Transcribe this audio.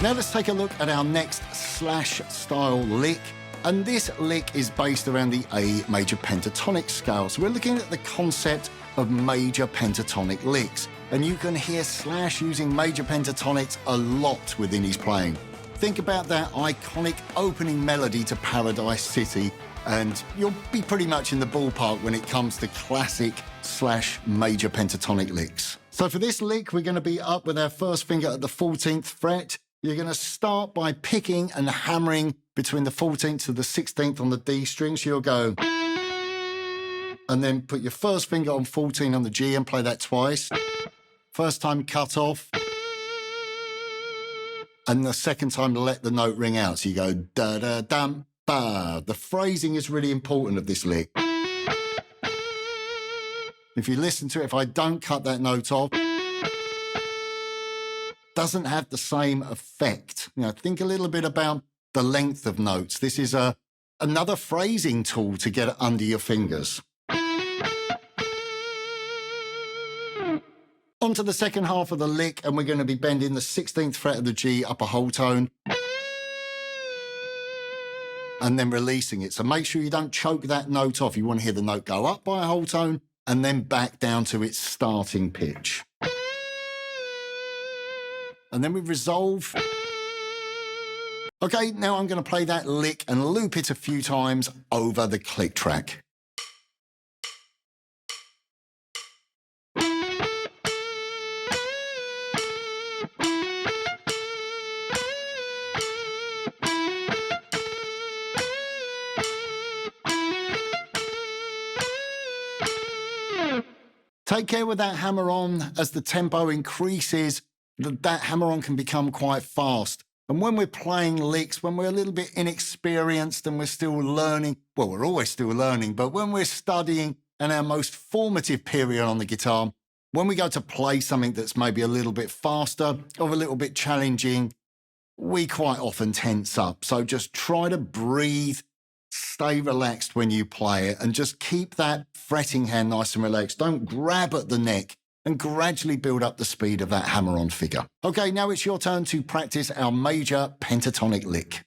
Now let's take a look at our next slash style lick. And this lick is based around the A major pentatonic scale. So we're looking at the concept of major pentatonic licks. And you can hear Slash using major pentatonics a lot within his playing. Think about that iconic opening melody to Paradise City, and you'll be pretty much in the ballpark when it comes to classic Slash major pentatonic licks. So for this lick, we're going to be up with our first finger at the 14th fret. You're going to start by picking and hammering between the 14th to the 16th on the D string. So you'll go, and then put your first finger on 14 on the G and play that twice. First time cut off. And the second time let the note ring out. So you go da-da-dum, ba. The phrasing is really important of this lick. If you listen to it, if I don't cut that note off, doesn't have the same effect. You know, think a little bit about the length of notes. This is another phrasing tool to get it under your fingers. On to the second half of the lick, and we're going to be bending the 16th fret of the G up a whole tone and then releasing it. So make sure you don't choke that note off. You want to hear the note go up by a whole tone and then back down to its starting pitch. And then we resolve. Okay, now I'm going to play that lick and loop it a few times over the click track. Take care with that hammer-on. As the tempo increases, that hammer-on can become quite fast. And when we're playing licks, when we're a little bit inexperienced and we're still learning, well, we're always still learning, but when we're studying in our most formative period on the guitar, when we go to play something that's maybe a little bit faster or a little bit challenging, we quite often tense up. So just try to breathe, stay relaxed when you play it, and just keep that fretting hand nice and relaxed. Don't grab at the neck, and gradually build up the speed of that hammer-on figure. Okay, now it's your turn to practice our major pentatonic lick.